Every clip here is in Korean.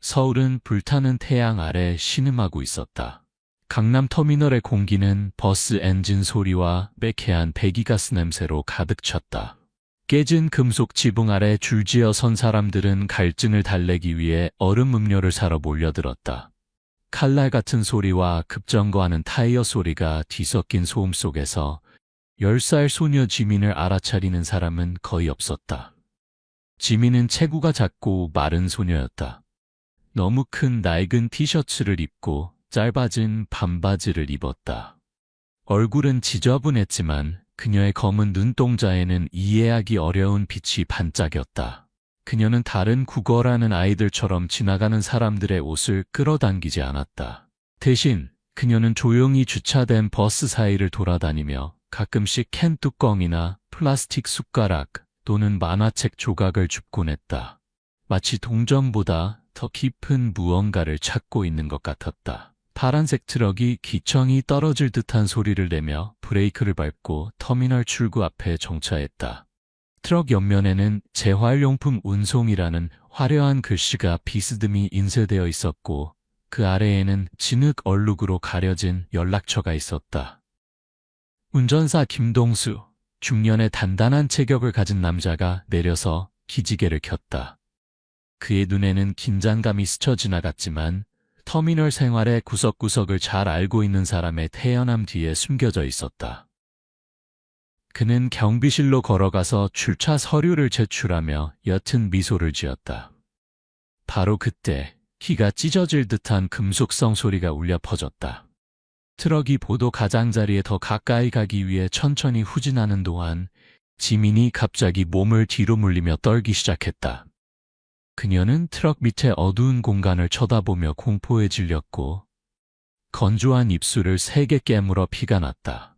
서울은 불타는 태양 아래 신음하고 있었다. 강남 터미널의 공기는 버스 엔진 소리와 매캐한 배기가스 냄새로 가득 찼다. 깨진 금속 지붕 아래 줄지어 선 사람들은 갈증을 달래기 위해 얼음 음료를 사러 몰려들었다. 칼날 같은 소리와 급정거하는 타이어 소리가 뒤섞인 소음 속에서 10살 소녀 지민을 알아차리는 사람은 거의 없었다. 지민은 체구가 작고 마른 소녀였다. 너무 큰 낡은 티셔츠를 입고 짧아진 반바지를 입었다. 얼굴은 지저분했지만 그녀의 검은 눈동자에는 이해하기 어려운 빛이 반짝였다. 그녀는 다른 국어라는 아이들처럼 지나가는 사람들의 옷을 끌어당기지 않았다. 대신 그녀는 조용히 주차된 버스 사이를 돌아다니며 가끔씩 캔 뚜껑이나 플라스틱 숟가락 또는 만화책 조각을 줍곤 했다. 마치 동전보다 더 깊은 무언가를 찾고 있는 것 같았다. 파란색 트럭이 기청이 떨어질 듯한 소리를 내며 브레이크를 밟고 터미널 출구 앞에 정차했다. 트럭 옆면에는 재활용품 운송이라는 화려한 글씨가 비스듬히 인쇄되어 있었고 그 아래에는 진흙 얼룩으로 가려진 연락처가 있었다. 운전사 김동수, 중년의 단단한 체격을 가진 남자가 내려서 기지개를 켰다. 그의 눈에는 긴장감이 스쳐 지나갔지만 터미널 생활의 구석구석을 잘 알고 있는 사람의 태연함 뒤에 숨겨져 있었다. 그는 경비실로 걸어가서 출차 서류를 제출하며 옅은 미소를 지었다. 바로 그때 키가 찢어질 듯한 금속성 소리가 울려 퍼졌다. 트럭이 보도 가장자리에 더 가까이 가기 위해 천천히 후진하는 동안 지민이 갑자기 몸을 뒤로 물리며 떨기 시작했다. 그녀는 트럭 밑에 어두운 공간을 쳐다보며 공포에 질렸고 건조한 입술을 세게 깨물어 피가 났다.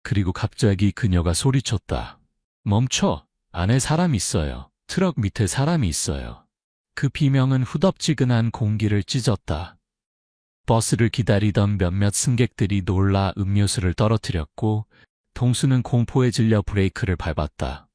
그리고 갑자기 그녀가 소리쳤다. 멈춰! 안에 사람 있어요. 트럭 밑에 사람이 있어요. 그 비명은 후덥지근한 공기를 찢었다. 버스를 기다리던 몇몇 승객들이 놀라 음료수를 떨어뜨렸고 동수는 공포에 질려 브레이크를 밟았다.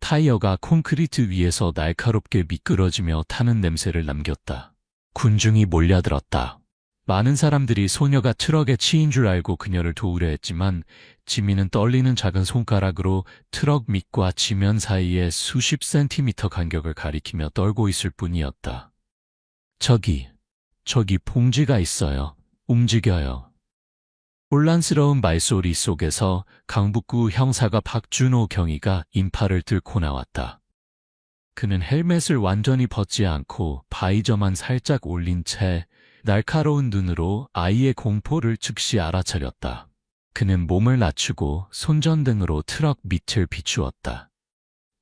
타이어가 콘크리트 위에서 날카롭게 미끄러지며 타는 냄새를 남겼다. 군중이 몰려들었다. 많은 사람들이 소녀가 트럭에 치인 줄 알고 그녀를 도우려 했지만 지민은 떨리는 작은 손가락으로 트럭 밑과 지면 사이에 수십 센티미터 간격을 가리키며 떨고 있을 뿐이었다. 저기 봉지가 있어요. 움직여요. 혼란스러운 말소리 속에서 강북구 형사가 박준호 경위가 인파를 뚫고 나왔다. 그는 헬멧을 완전히 벗지 않고 바이저만 살짝 올린 채 날카로운 눈으로 아이의 공포를 즉시 알아차렸다. 그는 몸을 낮추고 손전등으로 트럭 밑을 비추었다.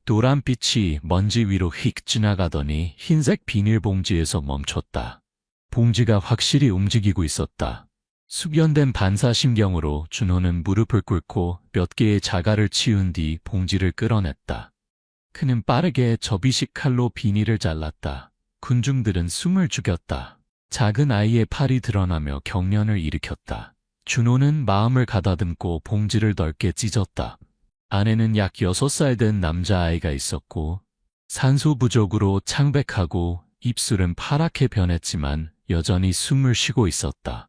노란빛이 먼지 위로 휙 지나가더니 흰색 비닐봉지에서 멈췄다. 봉지가 확실히 움직이고 있었다. 숙연된 반사신경으로 준호는 무릎을 꿇고 몇 개의 자갈을 치운 뒤 봉지를 끌어냈다. 그는 빠르게 접이식 칼로 비닐을 잘랐다. 군중들은 숨을 죽였다. 작은 아이의 팔이 드러나며 경련을 일으켰다. 준호는 마음을 가다듬고 봉지를 넓게 찢었다. 안에는 약 6살 된 남자아이가 있었고 산소 부족으로 창백하고 입술은 파랗게 변했지만 여전히 숨을 쉬고 있었다.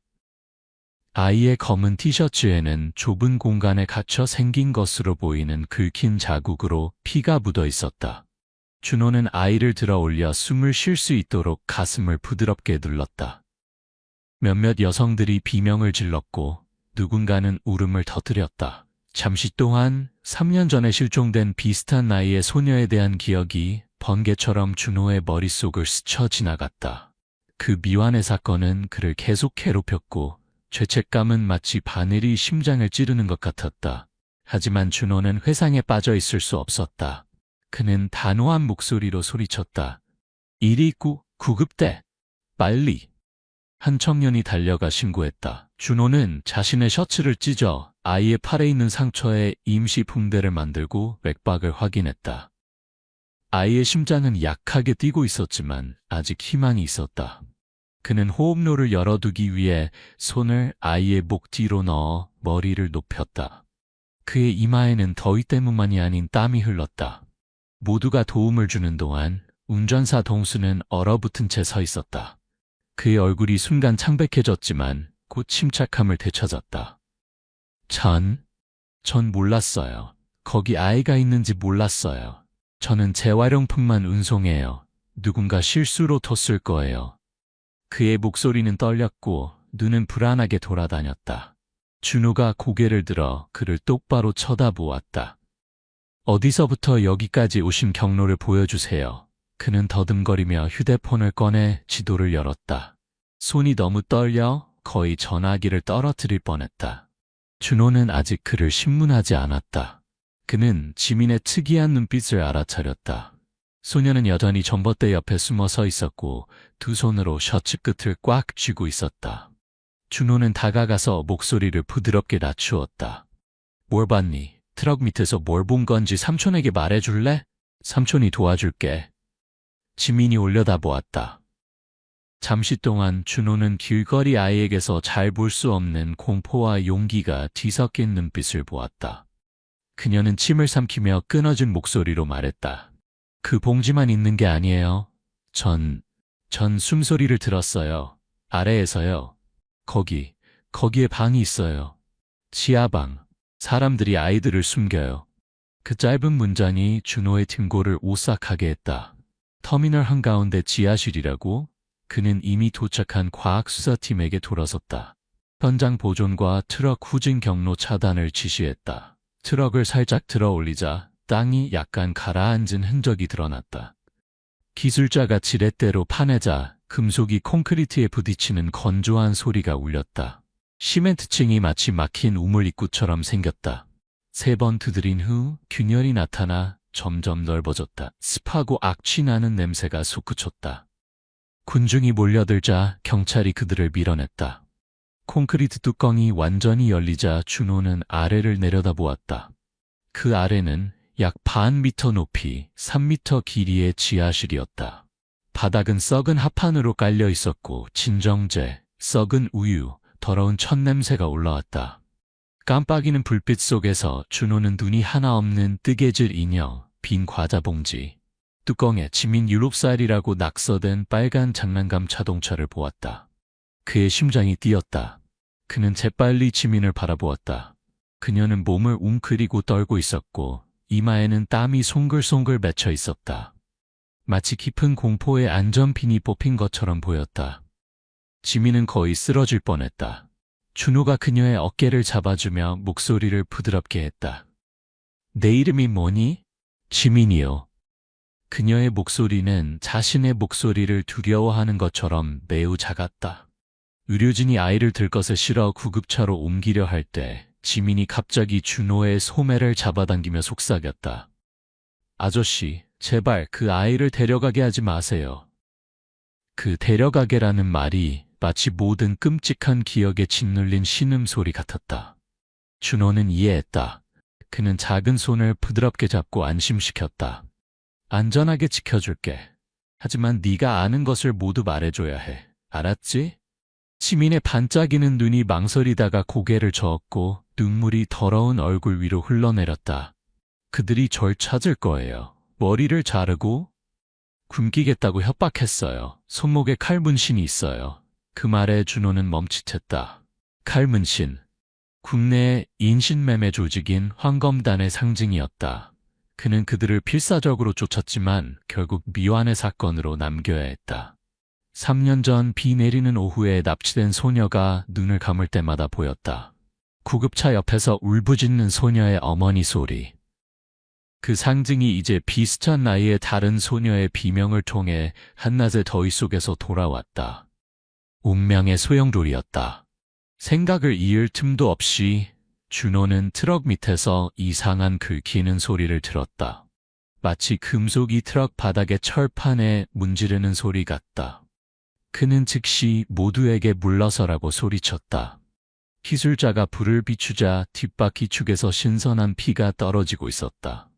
아이의 검은 티셔츠에는 좁은 공간에 갇혀 생긴 것으로 보이는 긁힌 자국으로 피가 묻어 있었다. 준호는 아이를 들어 올려 숨을 쉴 수 있도록 가슴을 부드럽게 눌렀다. 몇몇 여성들이 비명을 질렀고 누군가는 울음을 터뜨렸다. 잠시 동안 3년 전에 실종된 비슷한 나이의 소녀에 대한 기억이 번개처럼 준호의 머릿속을 스쳐 지나갔다. 그 미완의 사건은 그를 계속 괴롭혔고 죄책감은 마치 바늘이 심장을 찌르는 것 같았다. 하지만 준호는 회상에 빠져 있을 수 없었다. 그는 단호한 목소리로 소리쳤다. 129구급대! 빨리! 한 청년이 달려가 신고했다. 준호는 자신의 셔츠를 찢어 아이의 팔에 있는 상처에 임시 붕대를 만들고 맥박을 확인했다. 아이의 심장은 약하게 뛰고 있었지만 아직 희망이 있었다. 그는 호흡로를 열어두기 위해 손을 아이의 목 뒤로 넣어 머리를 높였다. 그의 이마에는 더위 때문만이 아닌 땀이 흘렀다. 모두가 도움을 주는 동안 운전사 동수는 얼어붙은 채 서 있었다. 그의 얼굴이 순간 창백해졌지만 곧 침착함을 되찾았다. 전 몰랐어요. 거기 아이가 있는지 몰랐어요. 저는 재활용품만 운송해요. 누군가 실수로 뒀을 거예요. 그의 목소리는 떨렸고 눈은 불안하게 돌아다녔다. 준호가 고개를 들어 그를 똑바로 쳐다보았다. 어디서부터 여기까지 오신 경로를 보여주세요. 그는 더듬거리며 휴대폰을 꺼내 지도를 열었다. 손이 너무 떨려 거의 전화기를 떨어뜨릴 뻔했다. 준호는 아직 그를 신문하지 않았다. 그는 지민의 특이한 눈빛을 알아차렸다. 소녀는 여전히 전봇대 옆에 숨어 서 있었고 두 손으로 셔츠 끝을 꽉 쥐고 있었다. 준호는 다가가서 목소리를 부드럽게 낮추었다. 뭘 봤니? 트럭 밑에서 뭘 본 건지 삼촌에게 말해줄래? 삼촌이 도와줄게. 지민이 올려다보았다. 잠시 동안 준호는 길거리 아이에게서 잘 볼 수 없는 공포와 용기가 뒤섞인 눈빛을 보았다. 그녀는 침을 삼키며 끊어진 목소리로 말했다. 그 봉지만 있는 게 아니에요. 전 숨소리를 들었어요. 아래에서요. 거기에 방이 있어요. 지하방. 사람들이 아이들을 숨겨요. 그 짧은 문장이 준호의 등골을 오싹하게 했다. 터미널 한가운데 지하실이라고? 그는 이미 도착한 과학수사팀에게 돌아섰다. 현장 보존과 트럭 후진 경로 차단을 지시했다. 트럭을 살짝 들어 올리자 땅이 약간 가라앉은 흔적이 드러났다. 기술자가 지렛대로 파내자 금속이 콘크리트에 부딪히는 건조한 소리가 울렸다. 시멘트층이 마치 막힌 우물 입구처럼 생겼다. 3번 두드린 후 균열이 나타나 점점 넓어졌다. 습하고 악취 나는 냄새가 솟구쳤다. 군중이 몰려들자 경찰이 그들을 밀어냈다. 콘크리트 뚜껑이 완전히 열리자 준호는 아래를 내려다보았다. 그 아래는 약 반 미터 높이 3미터 길이의 지하실이었다. 바닥은 썩은 합판으로 깔려 있었고 진정제, 썩은 우유, 더러운 첫 냄새가 올라왔다. 깜빡이는 불빛 속에서 준호는 눈이 하나 없는 뜨개질 인형, 빈 과자 봉지, 뚜껑에 지민 유럽쌀이라고 낙서된 빨간 장난감 자동차를 보았다. 그의 심장이 뛰었다. 그는 재빨리 지민을 바라보았다. 그녀는 몸을 웅크리고 떨고 있었고 이마에는 땀이 송글송글 맺혀 있었다. 마치 깊은 공포의 안전핀이 뽑힌 것처럼 보였다. 지민은 거의 쓰러질 뻔했다. 준호가 그녀의 어깨를 잡아주며 목소리를 부드럽게 했다. 내 이름이 뭐니? 지민이요. 그녀의 목소리는 자신의 목소리를 두려워하는 것처럼 매우 작았다. 의료진이 아이를 들 것을 실어 구급차로 옮기려 할 때 지민이 갑자기 준호의 소매를 잡아당기며 속삭였다. 아저씨, 제발 그 아이를 데려가게 하지 마세요. 그 데려가게라는 말이 마치 모든 끔찍한 기억에 짓눌린 신음소리 같았다. 준호는 이해했다. 그는 작은 손을 부드럽게 잡고 안심시켰다. 안전하게 지켜줄게. 하지만 네가 아는 것을 모두 말해줘야 해. 알았지? 지민의 반짝이는 눈이 망설이다가 고개를 저었고 눈물이 더러운 얼굴 위로 흘러내렸다. 그들이 절 찾을 거예요. 머리를 자르고 굶기겠다고 협박했어요. 손목에 칼 문신이 있어요. 그 말에 준호는 멈칫했다. 칼 문신. 국내의 인신매매 조직인 황검단의 상징이었다. 그는 그들을 필사적으로 쫓았지만 결국 미완의 사건으로 남겨야 했다. 3년 전 비 내리는 오후에 납치된 소녀가 눈을 감을 때마다 보였다. 구급차 옆에서 울부짖는 소녀의 어머니 소리. 그 상징이 이제 비슷한 나이의 다른 소녀의 비명을 통해 한낮의 더위 속에서 돌아왔다. 운명의 소용돌이였다. 생각을 이을 틈도 없이 준호는 트럭 밑에서 이상한 긁히는 소리를 들었다. 마치 금속이 트럭 바닥의 철판에 문지르는 소리 같다. 그는 즉시 모두에게 물러서라고 소리쳤다. 기술자가 불을 비추자 뒷바퀴 축에서 신선한 피가 떨어지고 있었다.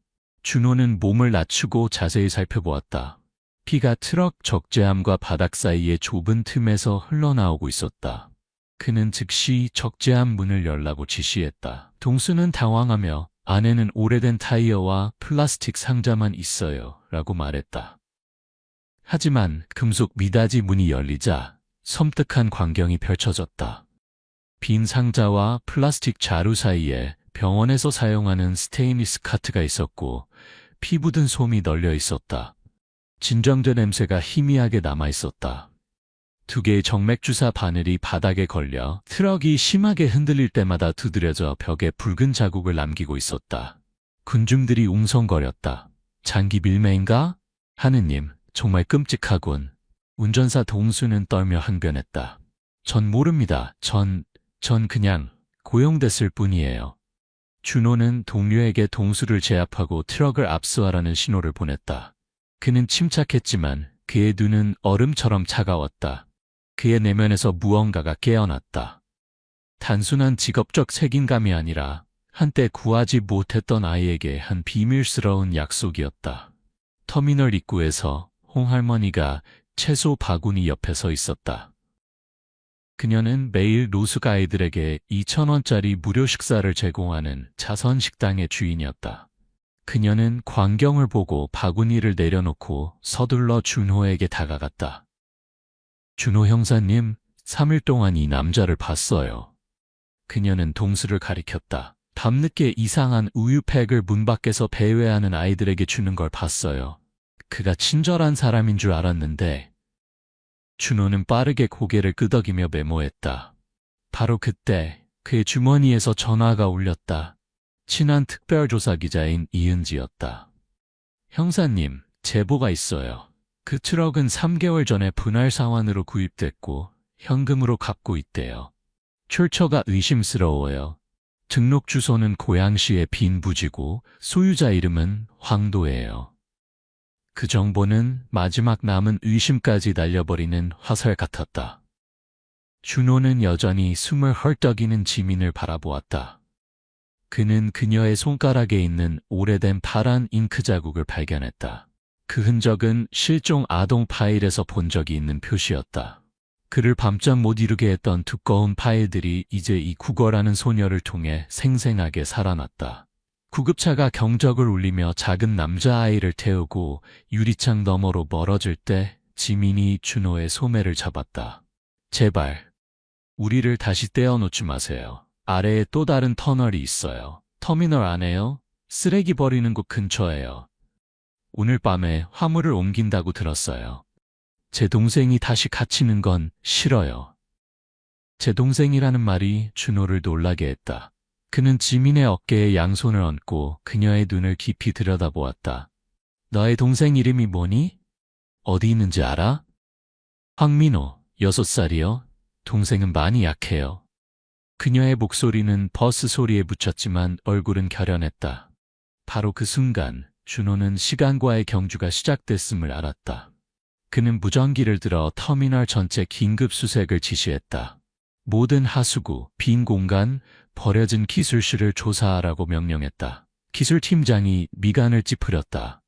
준호는 몸을 낮추고 자세히 살펴보았다. 피가 트럭 적재함과 바닥 사이의 좁은 틈에서 흘러나오고 있었다. 그는 즉시 적재함 문을 열라고 지시했다. 동수는 당황하며 안에는 오래된 타이어와 플라스틱 상자만 있어요 라고 말했다. 하지만 금속 미닫이 문이 열리자 섬뜩한 광경이 펼쳐졌다. 빈 상자와 플라스틱 자루 사이에 병원에서 사용하는 스테인리스 카트가 있었고 피 묻은 솜이 널려 있었다. 진정된 냄새가 희미하게 남아 있었다. 2개의 정맥주사 바늘이 바닥에 걸려 트럭이 심하게 흔들릴 때마다 두드려져 벽에 붉은 자국을 남기고 있었다. 군중들이 웅성거렸다. 장기 밀매인가? 하느님, 정말 끔찍하군. 운전사 동수는 떨며 항변했다. 전 모릅니다. 전 그냥 고용됐을 뿐이에요. 준호는 동료에게 동수를 제압하고 트럭을 압수하라는 신호를 보냈다. 그는 침착했지만 그의 눈은 얼음처럼 차가웠다. 그의 내면에서 무언가가 깨어났다. 단순한 직업적 책임감이 아니라 한때 구하지 못했던 아이에게 한 비밀스러운 약속이었다. 터미널 입구에서 홍할머니가 채소 바구니 옆에 서 있었다. 그녀는 매일 노숙 아이들에게 2,000원짜리 무료 식사를 제공하는 자선 식당의 주인이었다. 그녀는 광경을 보고 바구니를 내려놓고 서둘러 준호에게 다가갔다. 준호 형사님, 3일 동안 이 남자를 봤어요. 그녀는 동수를 가리켰다. 밤늦게 이상한 우유팩을 문 밖에서 배회하는 아이들에게 주는 걸 봤어요. 그가 친절한 사람인 줄 알았는데. 준호는 빠르게 고개를 끄덕이며 메모했다. 바로 그때 그의 주머니에서 전화가 울렸다. 친한 특별조사 기자인 이은지였다. 형사님, 제보가 있어요. 그 트럭은 3개월 전에 분할 상환으로 구입됐고 현금으로 갚고 있대요. 출처가 의심스러워요. 등록 주소는 고양시의 빈 부지고 소유자 이름은 황도예요. 그 정보는 마지막 남은 의심까지 날려버리는 화살 같았다. 준호는 여전히 숨을 헐떡이는 지민을 바라보았다. 그는 그녀의 손가락에 있는 오래된 파란 잉크 자국을 발견했다. 그 흔적은 실종 아동 파일에서 본 적이 있는 표시였다. 그를 밤잠 못 이루게 했던 두꺼운 파일들이 이제 이 국어라는 소녀를 통해 생생하게 살아났다. 구급차가 경적을 울리며 작은 남자아이를 태우고 유리창 너머로 멀어질 때 지민이 준호의 소매를 잡았다. 제발, 우리를 다시 떼어놓지 마세요. 아래에 또 다른 터널이 있어요. 터미널 안에요? 쓰레기 버리는 곳 근처에요. 오늘 밤에 화물을 옮긴다고 들었어요. 제 동생이 다시 갇히는 건 싫어요. 제 동생이라는 말이 준호를 놀라게 했다. 그는 지민의 어깨에 양손을 얹고 그녀의 눈을 깊이 들여다보았다. 너의 동생 이름이 뭐니? 어디 있는지 알아? 황민호, 6살이요. 동생은 많이 약해요. 그녀의 목소리는 버스 소리에 묻혔지만 얼굴은 결연했다. 바로 그 순간 준호는 시간과의 경주가 시작됐음을 알았다. 그는 무전기를 들어 터미널 전체 긴급 수색을 지시했다. 모든 하수구, 빈 공간, 버려진 기술실을 조사하라고 명령했다. 기술팀장이 미간을 찌푸렸다.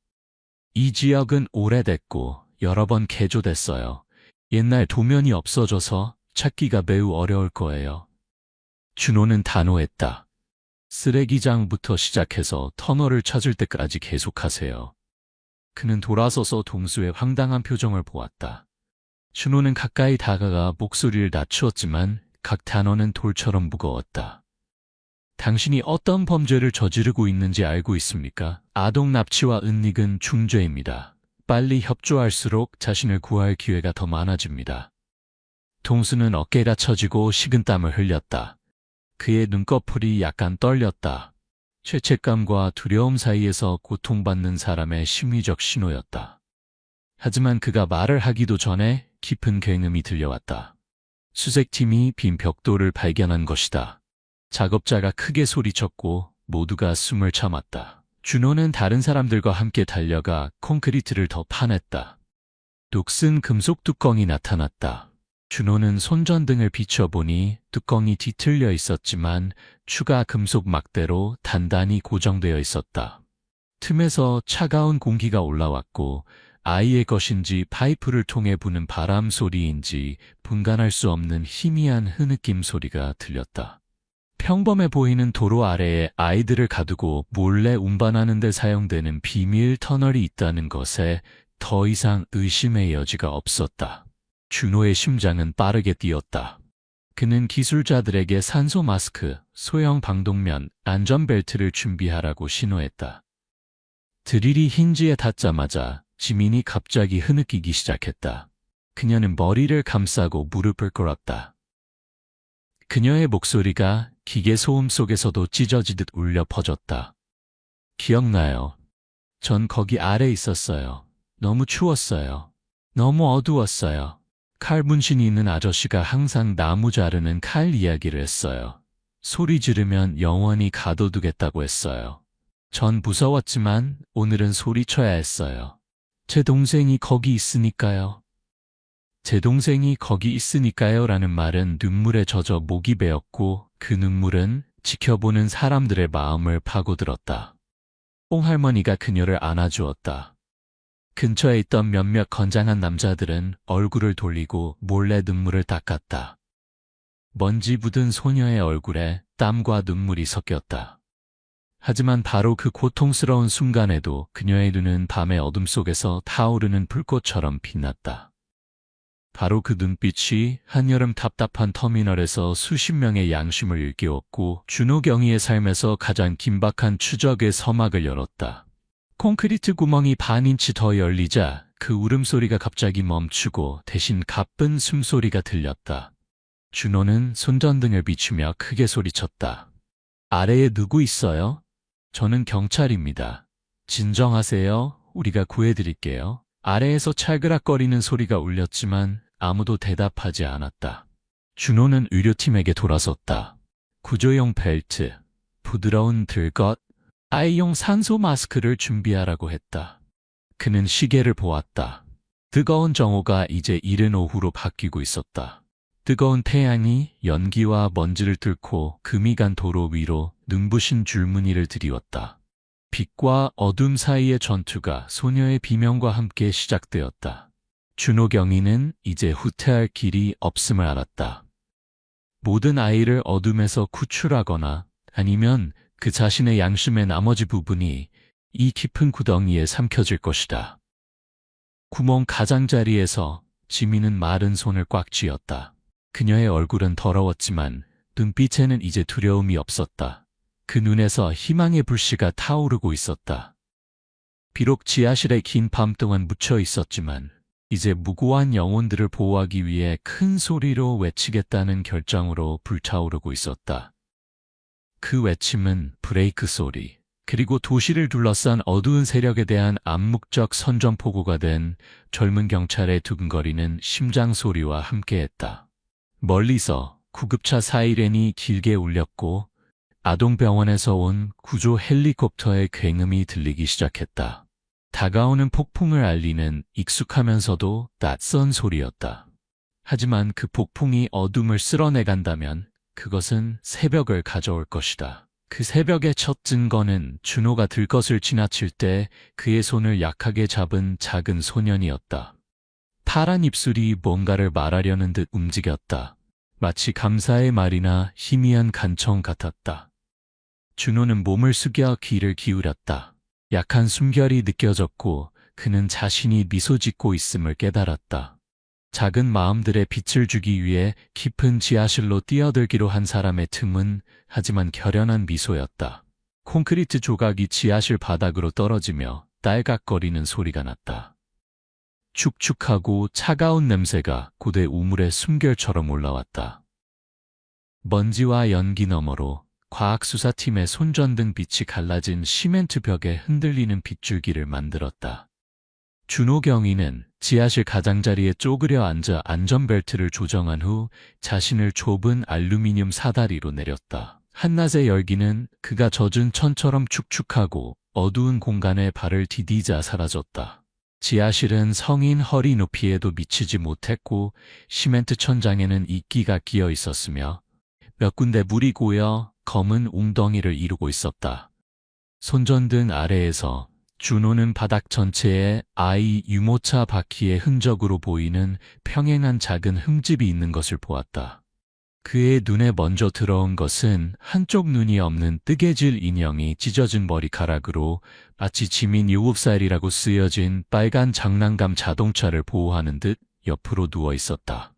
이 지역은 오래됐고 여러 번 개조됐어요. 옛날 도면이 없어져서 찾기가 매우 어려울 거예요. 준호는 단호했다. 쓰레기장부터 시작해서 터널을 찾을 때까지 계속하세요. 그는 돌아서서 동수의 황당한 표정을 보았다. 준호는 가까이 다가가 목소리를 낮추었지만 각 단어는 돌처럼 무거웠다. 당신이 어떤 범죄를 저지르고 있는지 알고 있습니까? 아동 납치와 은닉은 중죄입니다. 빨리 협조할수록 자신을 구할 기회가 더 많아집니다. 동수는 어깨가 처지고 식은땀을 흘렸다. 그의 눈꺼풀이 약간 떨렸다. 죄책감과 두려움 사이에서 고통받는 사람의 심리적 신호였다. 하지만 그가 말을 하기도 전에 깊은 굉음이 들려왔다. 수색팀이 빈 벽돌을 발견한 것이다. 작업자가 크게 소리쳤고 모두가 숨을 참았다. 준호는 다른 사람들과 함께 달려가 콘크리트를 더 파냈다. 녹슨 금속 뚜껑이 나타났다. 준호는 손전등을 비춰보니 뚜껑이 뒤틀려 있었지만 추가 금속 막대로 단단히 고정되어 있었다. 틈에서 차가운 공기가 올라왔고 아이의 것인지 파이프를 통해 부는 바람 소리인지 분간할 수 없는 희미한 흐느낌 소리가 들렸다. 평범해 보이는 도로 아래에 아이들을 가두고 몰래 운반하는 데 사용되는 비밀 터널이 있다는 것에 더 이상 의심의 여지가 없었다. 준호의 심장은 빠르게 뛰었다. 그는 기술자들에게 산소 마스크, 소형 방독면, 안전벨트를 준비하라고 신호했다. 드릴이 힌지에 닿자마자 지민이 갑자기 흐느끼기 시작했다. 그녀는 머리를 감싸고 무릎을 꿇었다. 그녀의 목소리가 기계 소음 속에서도 찢어지듯 울려 퍼졌다. 기억나요? 전 거기 아래 있었어요. 너무 추웠어요. 너무 어두웠어요. 칼 문신이 있는 아저씨가 항상 나무 자르는 칼 이야기를 했어요. 소리 지르면 영원히 가둬두겠다고 했어요. 전 무서웠지만 오늘은 소리쳐야 했어요. 제 동생이 거기 있으니까요. 제 동생이 거기 있으니까요 라는 말은 눈물에 젖어 목이 베었고 그 눈물은 지켜보는 사람들의 마음을 파고들었다. 옹할머니가 그녀를 안아주었다. 근처에 있던 몇몇 건장한 남자들은 얼굴을 돌리고 몰래 눈물을 닦았다. 먼지 묻은 소녀의 얼굴에 땀과 눈물이 섞였다. 하지만 바로 그 고통스러운 순간에도 그녀의 눈은 밤의 어둠 속에서 타오르는 불꽃처럼 빛났다. 바로 그 눈빛이 한여름 답답한 터미널에서 수십 명의 양심을 일깨웠고 준호 경위의 삶에서 가장 긴박한 추적의 서막을 열었다. 콘크리트 구멍이 반 인치 더 열리자 그 울음소리가 갑자기 멈추고 대신 가쁜 숨소리가 들렸다. 준호는 손전등을 비추며 크게 소리쳤다. 아래에 누구 있어요? 저는 경찰입니다. 진정하세요. 우리가 구해드릴게요. 아래에서 찰그락거리는 소리가 울렸지만 아무도 대답하지 않았다. 준호는 의료팀에게 돌아섰다. 구조용 벨트, 부드러운 들것, 아이용 산소 마스크를 준비하라고 했다. 그는 시계를 보았다. 뜨거운 정오가 이제 이른 오후로 바뀌고 있었다. 뜨거운 태양이 연기와 먼지를 뚫고 금이 간 도로 위로 눈부신 줄무늬를 드리웠다. 빛과 어둠 사이의 전투가 소녀의 비명과 함께 시작되었다. 준호 경위는 이제 후퇴할 길이 없음을 알았다. 모든 아이를 어둠에서 구출하거나 아니면 그 자신의 양심의 나머지 부분이 이 깊은 구덩이에 삼켜질 것이다. 구멍 가장자리에서 지민은 마른 손을 꽉 쥐었다. 그녀의 얼굴은 더러웠지만 눈빛에는 이제 두려움이 없었다. 그 눈에서 희망의 불씨가 타오르고 있었다. 비록 지하실에 긴 밤 동안 묻혀 있었지만 이제 무고한 영혼들을 보호하기 위해 큰 소리로 외치겠다는 결정으로 불타오르고 있었다. 그 외침은 브레이크 소리, 그리고 도시를 둘러싼 어두운 세력에 대한 암묵적 선전포고가 된 젊은 경찰의 두근거리는 심장 소리와 함께했다. 멀리서 구급차 사이렌이 길게 울렸고 아동병원에서 온 구조 헬리콥터의 굉음이 들리기 시작했다. 다가오는 폭풍을 알리는 익숙하면서도 낯선 소리였다. 하지만 그 폭풍이 어둠을 쓸어내간다면 그것은 새벽을 가져올 것이다. 그 새벽의 첫 증거는 준호가 들것을 지나칠 때 그의 손을 약하게 잡은 작은 소년이었다. 파란 입술이 뭔가를 말하려는 듯 움직였다. 마치 감사의 말이나 희미한 간청 같았다. 준호는 몸을 숙여 귀를 기울였다. 약한 숨결이 느껴졌고 그는 자신이 미소 짓고 있음을 깨달았다. 작은 마음들의 빛을 주기 위해 깊은 지하실로 뛰어들기로 한 사람의 틈은 하지만 결연한 미소였다. 콘크리트 조각이 지하실 바닥으로 떨어지며 딸깍거리는 소리가 났다. 축축하고 차가운 냄새가 고대 우물의 숨결처럼 올라왔다. 먼지와 연기 너머로 과학수사팀의 손전등 빛이 갈라진 시멘트 벽에 흔들리는 빗줄기를 만들었다. 준호 경위는 지하실 가장자리에 쪼그려 앉아 안전벨트를 조정한 후 자신을 좁은 알루미늄 사다리로 내렸다. 한낮의 열기는 그가 젖은 천처럼 축축하고 어두운 공간에 발을 디디자 사라졌다. 지하실은 성인 허리 높이에도 미치지 못했고 시멘트 천장에는 이끼가 끼어 있었으며 몇 군데 물이 고여 검은 웅덩이를 이루고 있었다. 손전등 아래에서 준호는 바닥 전체에 아이 유모차 바퀴의 흔적으로 보이는 평행한 작은 흠집이 있는 것을 보았다. 그의 눈에 먼저 들어온 것은 한쪽 눈이 없는 뜨개질 인형이 찢어진 머리카락으로 마치 지민 7살이라고 쓰여진 빨간 장난감 자동차를 보호하는 듯 옆으로 누워 있었다.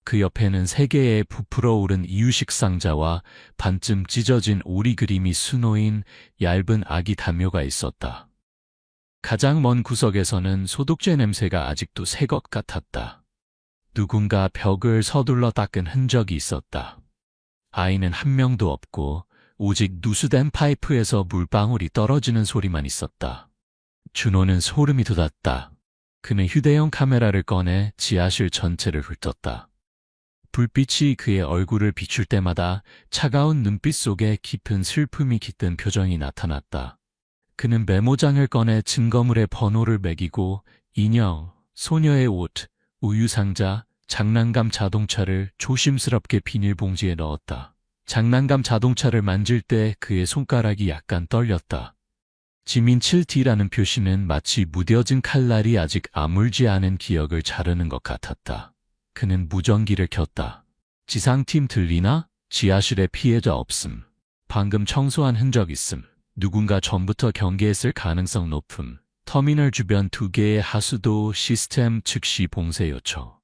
그 옆에는 3개의 부풀어 오른 이유식 상자와 반쯤 찢어진 오리 그림이 수놓인 얇은 아기 담요가 있었다. 가장 먼 구석에서는 소독제 냄새가 아직도 새 것 같았다. 누군가 벽을 서둘러 닦은 흔적이 있었다. 아이는 한 명도 없고 오직 누수된 파이프에서 물방울이 떨어지는 소리만 있었다. 준호는 소름이 돋았다. 그는 휴대용 카메라를 꺼내 지하실 전체를 훑었다. 불빛이 그의 얼굴을 비출 때마다 차가운 눈빛 속에 깊은 슬픔이 깃든 표정이 나타났다. 그는 메모장을 꺼내 증거물의 번호를 매기고 인형, 소녀의 옷, 우유상자, 장난감 자동차를 조심스럽게 비닐봉지에 넣었다. 장난감 자동차를 만질 때 그의 손가락이 약간 떨렸다. 지민 7D라는 표시는 마치 무뎌진 칼날이 아직 아물지 않은 기억을 자르는 것 같았다. 그는 무전기를 켰다. 지상팀 들리나? 지하실에 피해자 없음. 방금 청소한 흔적 있음. 누군가 전부터 경계했을 가능성 높음. 터미널 주변 2개의 하수도 시스템 즉시 봉쇄 요청.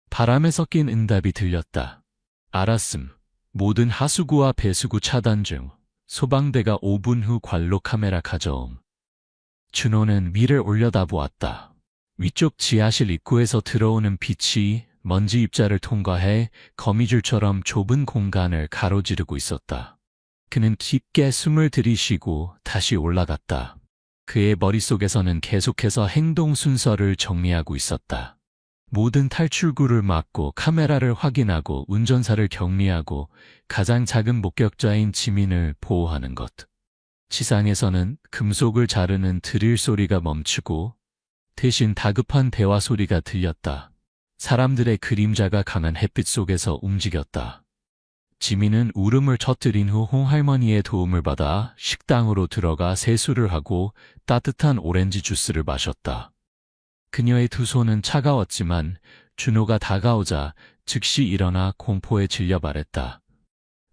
바람에 섞인 응답이 들렸다. 알았음. 모든 하수구와 배수구 차단 중. 소방대가 5분 후 관로 카메라 가져옴. 준호는 위를 올려다보았다. 위쪽 지하실 입구에서 들어오는 빛이 먼지 입자를 통과해 거미줄처럼 좁은 공간을 가로지르고 있었다. 그는 깊게 숨을 들이쉬고 다시 올라갔다. 그의 머릿속에서는 계속해서 행동 순서를 정리하고 있었다. 모든 탈출구를 막고 카메라를 확인하고 운전사를 격리하고 가장 작은 목격자인 지민을 보호하는 것. 지상에서는 금속을 자르는 드릴 소리가 멈추고 대신 다급한 대화 소리가 들렸다. 사람들의 그림자가 강한 햇빛 속에서 움직였다. 지민은 울음을 터뜨린 후 홍할머니의 도움을 받아 식당으로 들어가 세수를 하고 따뜻한 오렌지 주스를 마셨다. 그녀의 두 손은 차가웠지만 준호가 다가오자 즉시 일어나 공포에 질려 말했다.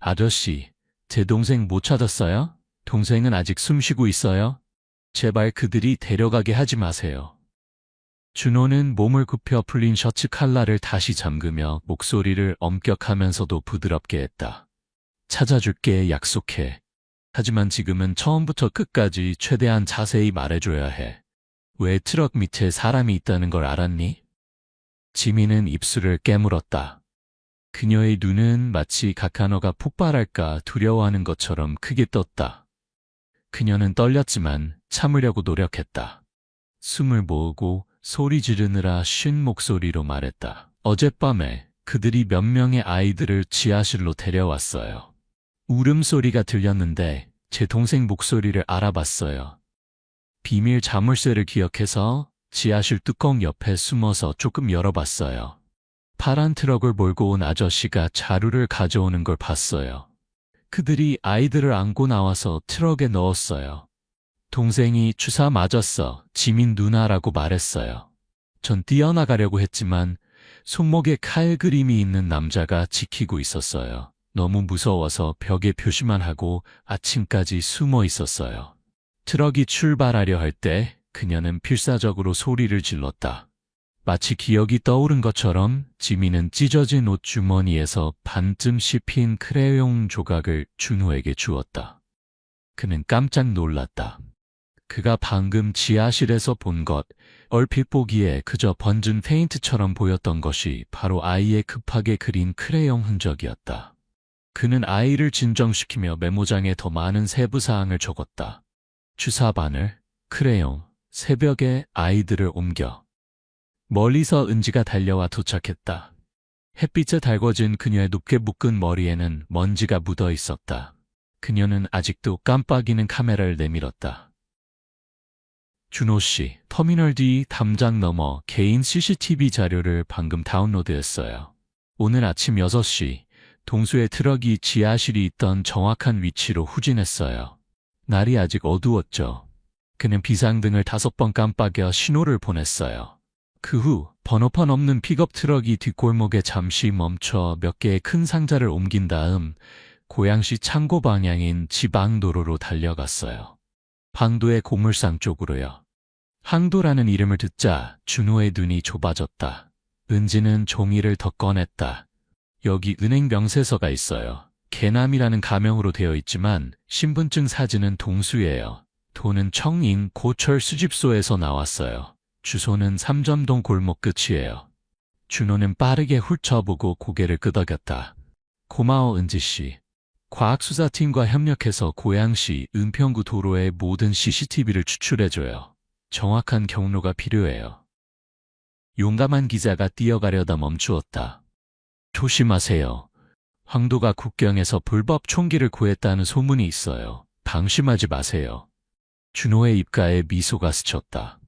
아저씨, 제 동생 못 찾았어요? 동생은 아직 숨쉬고 있어요? 제발 그들이 데려가게 하지 마세요. 준호는 몸을 굽혀 풀린 셔츠 칼날을 다시 잠그며 목소리를 엄격하면서도 부드럽게 했다. 찾아줄게, 약속해. 하지만 지금은 처음부터 끝까지 최대한 자세히 말해줘야 해. 왜 트럭 밑에 사람이 있다는 걸 알았니? 지민은 입술을 깨물었다. 그녀의 눈은 마치 각하너가 폭발할까 두려워하는 것처럼 크게 떴다. 그녀는 떨렸지만 참으려고 노력했다. 숨을 모으고 소리 지르느라 쉰 목소리로 말했다. 어젯밤에 그들이 몇 명의 아이들을 지하실로 데려왔어요. 울음소리가 들렸는데 제 동생 목소리를 알아봤어요. 비밀 자물쇠를 기억해서 지하실 뚜껑 옆에 숨어서 조금 열어봤어요. 파란 트럭을 몰고 온 아저씨가 자루를 가져오는 걸 봤어요. 그들이 아이들을 안고 나와서 트럭에 넣었어요. 동생이 주사 맞았어. 지민 누나라고 말했어요. 전 뛰어나가려고 했지만 손목에 칼 그림이 있는 남자가 지키고 있었어요. 너무 무서워서 벽에 표시만 하고 아침까지 숨어 있었어요. 트럭이 출발하려 할 때 그녀는 필사적으로 소리를 질렀다. 마치 기억이 떠오른 것처럼 지민은 찢어진 옷 주머니에서 반쯤 씹힌 크레용 조각을 준호에게 주었다. 그는 깜짝 놀랐다. 그가 방금 지하실에서 본 것, 얼핏 보기에 그저 번진 페인트처럼 보였던 것이 바로 아이의 급하게 그린 크레용 흔적이었다. 그는 아이를 진정시키며 메모장에 더 많은 세부사항을 적었다. 주사 바늘, 크레용, 새벽에 아이들을 옮겨. 멀리서 은지가 달려와 도착했다. 햇빛에 달궈진 그녀의 높게 묶은 머리에는 먼지가 묻어 있었다. 그녀는 아직도 깜빡이는 카메라를 내밀었다. 준호 씨, 터미널 D 담장 너머 개인 CCTV 자료를 방금 다운로드했어요. 오늘 아침 6시, 동수의 트럭이 지하실이 있던 정확한 위치로 후진했어요. 날이 아직 어두웠죠. 그는 비상등을 5번 깜빡여 신호를 보냈어요. 그 후 번호판 없는 픽업 트럭이 뒷골목에 잠시 멈춰 몇 개의 큰 상자를 옮긴 다음 고양시 창고 방향인 지방도로로 달려갔어요. 황도의 고물상 쪽으로요. 황도라는 이름을 듣자 준호의 눈이 좁아졌다. 은지는 종이를 더 꺼냈다. 여기 은행 명세서가 있어요. 개남이라는 가명으로 되어 있지만 신분증 사진은 동수예요. 돈은 청인 고철 수집소에서 나왔어요. 주소는 삼점동 골목 끝이에요. 준호는 빠르게 훑어보고 고개를 끄덕였다. 고마워 은지씨. 과학수사팀과 협력해서 고양시 은평구 도로의 모든 CCTV를 추출해줘요. 정확한 경로가 필요해요. 용감한 기자가 뛰어가려다 멈추었다. 조심하세요. 황도가 국경에서 불법 총기를 구했다는 소문이 있어요. 방심하지 마세요. 준호의 입가에 미소가 스쳤다.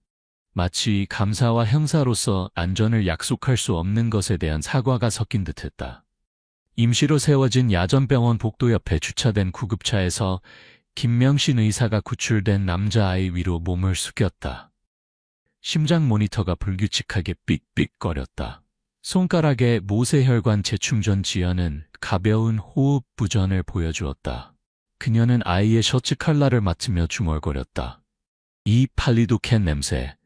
마치 감사와 형사로서 안전을 약속할 수 없는 것에 대한 사과가 섞인 듯했다. 임시로 세워진 야전병원 복도 옆에 주차된 구급차에서 김명신 의사가 구출된 남자아이 위로 몸을 숙였다. 심장 모니터가 불규칙하게 삑삑거렸다. 손가락에 모세혈관 재충전 지연은 가벼운 호흡 부전을 보여주었다. 그녀는 아이의 셔츠 칼라를 맡으며 중얼거렸다. 이 팔리도캔 냄새.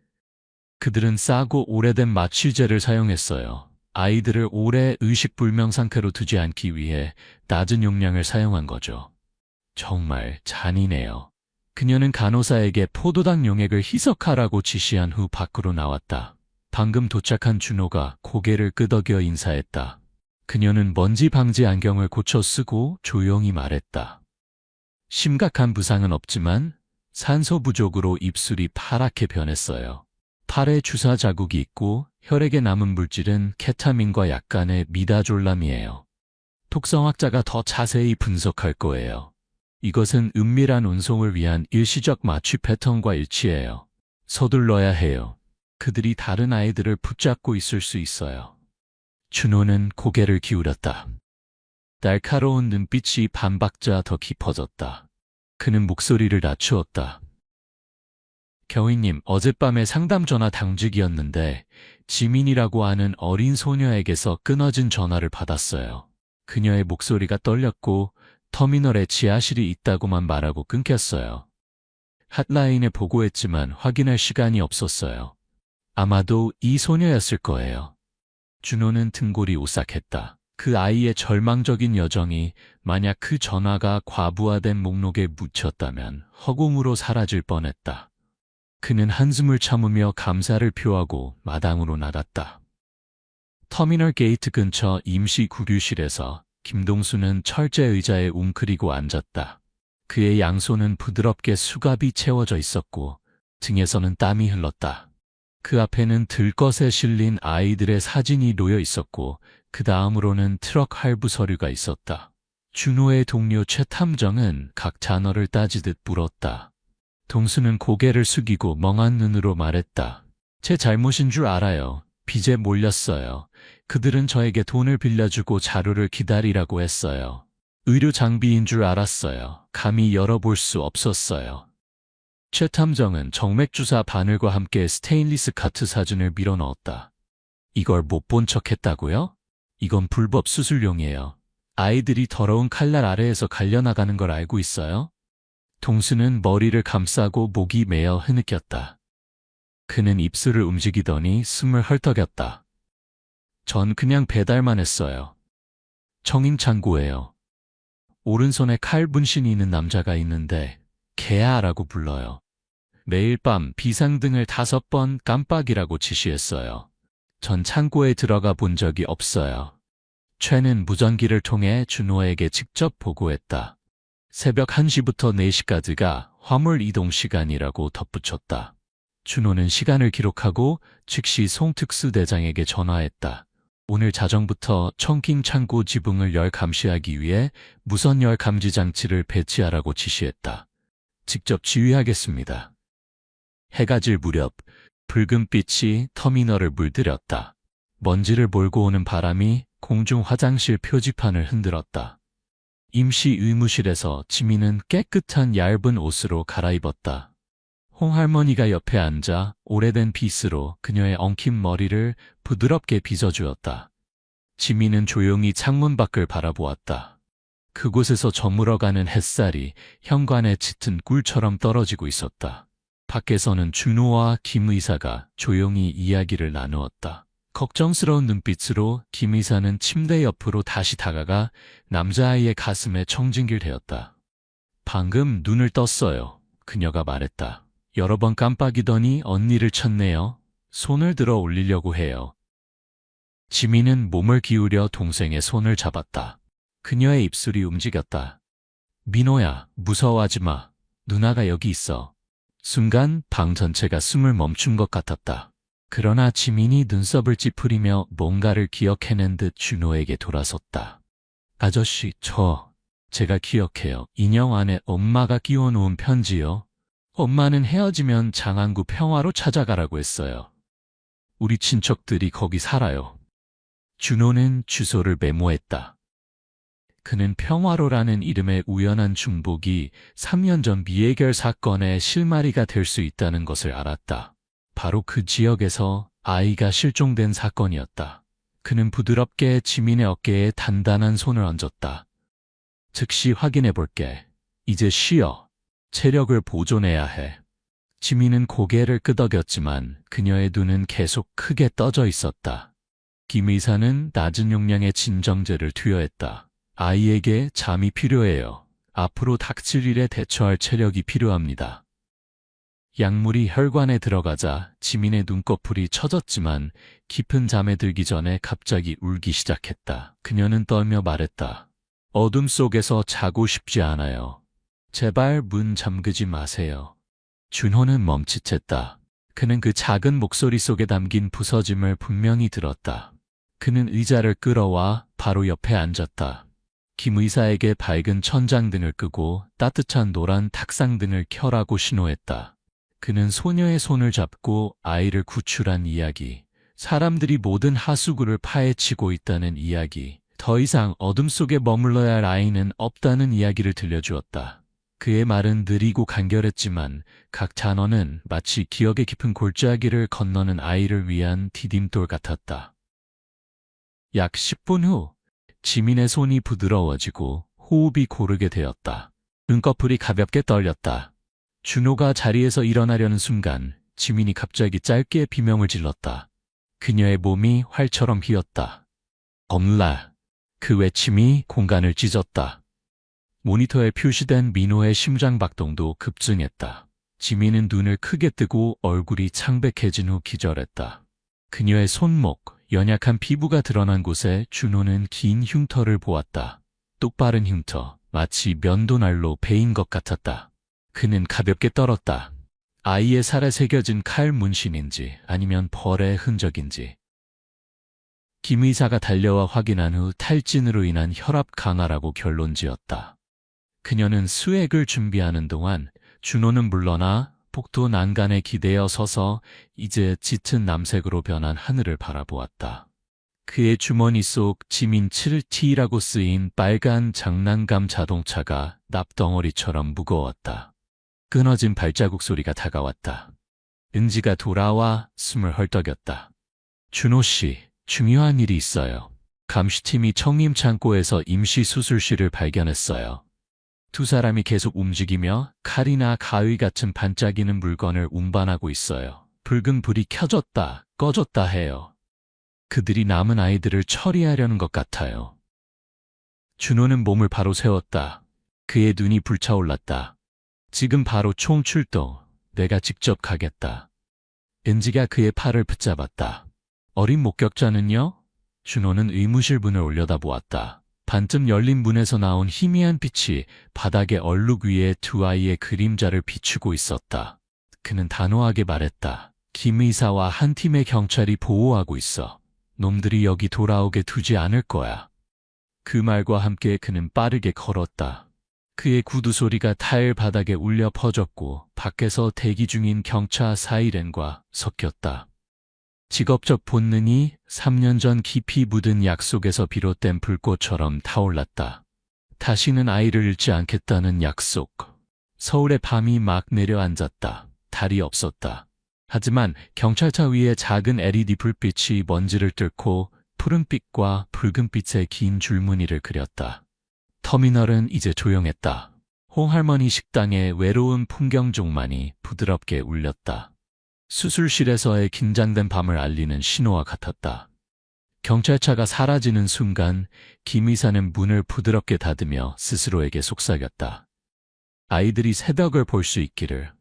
그들은 싸고 오래된 마취제를 사용했어요. 아이들을 오래 의식불명 상태로 두지 않기 위해 낮은 용량을 사용한 거죠. 정말 잔인해요. 그녀는 간호사에게 포도당 용액을 희석하라고 지시한 후 밖으로 나왔다. 방금 도착한 준호가 고개를 끄덕여 인사했다. 그녀는 먼지 방지 안경을 고쳐 쓰고 조용히 말했다. 심각한 부상은 없지만 산소 부족으로 입술이 파랗게 변했어요. 팔에 주사 자국이 있고 혈액에 남은 물질은 케타민과 약간의 미다졸람이에요. 독성학자가 더 자세히 분석할 거예요. 이것은 은밀한 운송을 위한 일시적 마취 패턴과 일치해요. 서둘러야 해요. 그들이 다른 아이들을 붙잡고 있을 수 있어요. 준호는 고개를 기울였다. 날카로운 눈빛이 반박자 더 깊어졌다. 그는 목소리를 낮추었다. 경위님, 어젯밤에 상담 전화 당직이었는데 지민이라고 하는 어린 소녀에게서 끊어진 전화를 받았어요. 그녀의 목소리가 떨렸고 터미널에 지하실이 있다고만 말하고 끊겼어요. 핫라인에 보고했지만 확인할 시간이 없었어요. 아마도 이 소녀였을 거예요. 준호는 등골이 오싹했다. 그 아이의 절망적인 여정이 만약 그 전화가 과부하된 목록에 묻혔다면 허공으로 사라질 뻔했다. 그는 한숨을 참으며 감사를 표하고 마당으로 나갔다. 터미널 게이트 근처 임시 구류실에서 김동수는 철제 의자에 웅크리고 앉았다. 그의 양손은 부드럽게 수갑이 채워져 있었고 등에서는 땀이 흘렀다. 그 앞에는 들것에 실린 아이들의 사진이 놓여 있었고 그 다음으로는 트럭 할부 서류가 있었다. 준호의 동료 최탐정은 각 단어를 따지듯 물었다. 동수는 고개를 숙이고 멍한 눈으로 말했다. 제 잘못인 줄 알아요. 빚에 몰렸어요. 그들은 저에게 돈을 빌려주고 자료를 기다리라고 했어요. 의료 장비인 줄 알았어요. 감히 열어볼 수 없었어요. 최 탐정은 정맥주사 바늘과 함께 스테인리스 카트 사진을 밀어넣었다. 이걸 못 본 척 했다고요? 이건 불법 수술용이에요. 아이들이 더러운 칼날 아래에서 갈려나가는 걸 알고 있어요? 동수는 머리를 감싸고 목이 메어 흐느꼈다. 그는 입술을 움직이더니 숨을 헐떡였다. 전 그냥 배달만 했어요. 청인창고예요. 오른손에 칼 분신이 있는 남자가 있는데 개야라고 불러요. 매일 밤 비상등을 5번 깜빡이라고 지시했어요. 전 창고에 들어가 본 적이 없어요. 최는 무전기를 통해 준호에게 직접 보고했다. 새벽 1시부터 4시까지가 화물 이동 시간이라고 덧붙였다. 준호는 시간을 기록하고 즉시 송특수대장에게 전화했다. 오늘 자정부터 청킹 창고 지붕을 열 감시하기 위해 무선 열 감지 장치를 배치하라고 지시했다. 직접 지휘하겠습니다. 해가 질 무렵 붉은 빛이 터미널을 물들였다. 먼지를 몰고 오는 바람이 공중 화장실 표지판을 흔들었다. 임시 의무실에서 지민은 깨끗한 얇은 옷으로 갈아입었다. 홍할머니가 옆에 앉아 오래된 빗으로 그녀의 엉킨 머리를 부드럽게 빗어주었다. 지민은 조용히 창문 밖을 바라보았다. 그곳에서 저물어가는 햇살이 현관에 짙은 꿀처럼 떨어지고 있었다. 밖에서는 준호와 김 의사가 조용히 이야기를 나누었다. 걱정스러운 눈빛으로 김 의사는 침대 옆으로 다시 다가가 남자아이의 가슴에 청진길 대었다. 방금 눈을 떴어요. 그녀가 말했다. 여러 번 깜빡이더니 언니를 쳤네요. 손을 들어 올리려고 해요. 지민은 몸을 기울여 동생의 손을 잡았다. 그녀의 입술이 움직였다. 민호야, 무서워하지 마. 누나가 여기 있어. 순간 방 전체가 숨을 멈춘 것 같았다. 그러나 지민이 눈썹을 찌푸리며 뭔가를 기억해낸 듯 준호에게 돌아섰다. 아저씨, 제가 기억해요. 인형 안에 엄마가 끼워놓은 편지요. 엄마는 헤어지면 장안구 평화로 찾아가라고 했어요. 우리 친척들이 거기 살아요. 준호는 주소를 메모했다. 그는 평화로라는 이름의 우연한 중복이 3년 전 미해결 사건의 실마리가 될 수 있다는 것을 알았다. 바로 그 지역에서 아이가 실종된 사건이었다. 그는 부드럽게 지민의 어깨에 단단한 손을 얹었다. 즉시 확인해 볼게. 이제 쉬어. 체력을 보존해야 해. 지민은 고개를 끄덕였지만 그녀의 눈은 계속 크게 떠져 있었다. 김 의사는 낮은 용량의 진정제를 투여했다. 아이에게 잠이 필요해요. 앞으로 닥칠 일에 대처할 체력이 필요합니다. 약물이 혈관에 들어가자 지민의 눈꺼풀이 처졌지만 깊은 잠에 들기 전에 갑자기 울기 시작했다. 그녀는 떨며 말했다. 어둠 속에서 자고 싶지 않아요. 제발 문 잠그지 마세요. 준호는 멈칫했다. 그는 그 작은 목소리 속에 담긴 부서짐을 분명히 들었다. 그는 의자를 끌어와 바로 옆에 앉았다. 김 의사에게 밝은 천장등을 끄고 따뜻한 노란 탁상등을 켜라고 신호했다. 그는 소녀의 손을 잡고 아이를 구출한 이야기, 사람들이 모든 하수구를 파헤치고 있다는 이야기, 더 이상 어둠 속에 머물러야 할 아이는 없다는 이야기를 들려주었다. 그의 말은 느리고 간결했지만 각 단어는 마치 기억의 깊은 골짜기를 건너는 아이를 위한 디딤돌 같았다. 약 10분 후 지민의 손이 부드러워지고 호흡이 고르게 되었다. 눈꺼풀이 가볍게 떨렸다. 준호가 자리에서 일어나려는 순간 지민이 갑자기 짧게 비명을 질렀다. 그녀의 몸이 활처럼 휘었다. 엄라. 그 외침이 공간을 찢었다. 모니터에 표시된 민호의 심장박동도 급증했다. 지민은 눈을 크게 뜨고 얼굴이 창백해진 후 기절했다. 그녀의 손목, 연약한 피부가 드러난 곳에 준호는 긴 흉터를 보았다. 똑바른 흉터, 마치 면도날로 베인 것 같았다. 그는 가볍게 떨었다. 아이의 살에 새겨진 칼 문신인지 아니면 벌의 흔적인지. 김 의사가 달려와 확인한 후 탈진으로 인한 혈압 강화라고 결론지었다. 그녀는 수액을 준비하는 동안 준호는 물러나 복도 난간에 기대어 서서 이제 짙은 남색으로 변한 하늘을 바라보았다. 그의 주머니 속 지민 7T라고 쓰인 빨간 장난감 자동차가 납덩어리처럼 무거웠다. 끊어진 발자국 소리가 다가왔다. 은지가 돌아와 숨을 헐떡였다. 준호 씨, 중요한 일이 있어요. 감시팀이 청림창고에서 임시수술실을 발견했어요. 두 사람이 계속 움직이며 칼이나 가위 같은 반짝이는 물건을 운반하고 있어요. 붉은 불이 켜졌다, 꺼졌다 해요. 그들이 남은 아이들을 처리하려는 것 같아요. 준호는 몸을 바로 세웠다. 그의 눈이 불타올랐다. 지금 바로 총 출동. 내가 직접 가겠다. 은지가 그의 팔을 붙잡았다. 어린 목격자는요? 준호는 의무실 문을 올려다보았다. 반쯤 열린 문에서 나온 희미한 빛이 바닥의 얼룩 위에 두 아이의 그림자를 비추고 있었다. 그는 단호하게 말했다. 김 의사와 한 팀의 경찰이 보호하고 있어. 놈들이 여기 돌아오게 두지 않을 거야. 그 말과 함께 그는 빠르게 걸었다. 그의 구두 소리가 타일 바닥에 울려 퍼졌고 밖에서 대기 중인 경차 사이렌과 섞였다. 직업적 본능이 3년 전 깊이 묻은 약속에서 비롯된 불꽃처럼 타올랐다. 다시는 아이를 잃지 않겠다는 약속. 서울의 밤이 막 내려앉았다. 달이 없었다. 하지만 경찰차 위에 작은 LED 불빛이 먼지를 뚫고 푸른빛과 붉은빛의 긴 줄무늬를 그렸다. 터미널은 이제 조용했다. 홍할머니 식당의 외로운 풍경종만이 부드럽게 울렸다. 수술실에서의 긴장된 밤을 알리는 신호와 같았다. 경찰차가 사라지는 순간 김 의사는 문을 부드럽게 닫으며 스스로에게 속삭였다. 아이들이 새벽을 볼 수 있기를.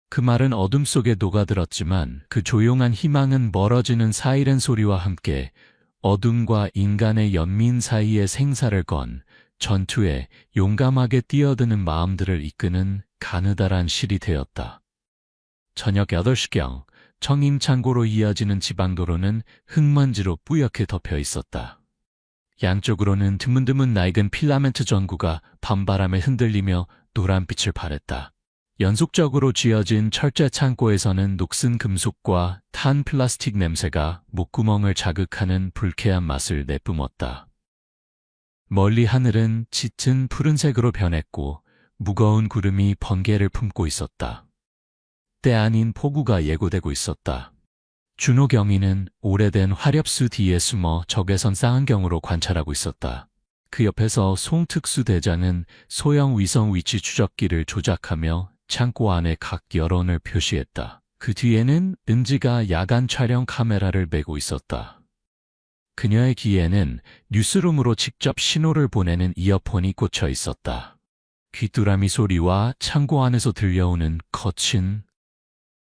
그 말은 어둠 속에 녹아들었지만 그 조용한 희망은 멀어지는 사이렌 소리와 함께 어둠과 인간의 연민 사이의 생사를 건 전투에 용감하게 뛰어드는 마음들을 이끄는 가느다란 실이 되었다. 저녁 8시경 청임창고로 이어지는 지방도로는 흙먼지로 뿌옇게 덮여 있었다. 양쪽으로는 드문드문 낡은 필라멘트 전구가 밤바람에 흔들리며 노란빛을 발했다. 연속적으로 쥐어진 철제 창고에서는 녹슨 금속과 탄 플라스틱 냄새가 목구멍을 자극하는 불쾌한 맛을 내뿜었다. 멀리 하늘은 짙은 푸른색으로 변했고 무거운 구름이 번개를 품고 있었다. 때 아닌 폭우가 예고되고 있었다. 준호 경위는 오래된 화렵수 뒤에 숨어 적외선 쌍안경으로 관찰하고 있었다. 그 옆에서 송특수대장은 소형 위성 위치 추적기를 조작하며 창고 안의 각 여론을 표시했다. 그 뒤에는 은지가 야간 촬영 카메라를 메고 있었다. 그녀의 귀에는 뉴스룸으로 직접 신호를 보내는 이어폰이 꽂혀 있었다. 귀뚜라미 소리와 창고 안에서 들려오는 거친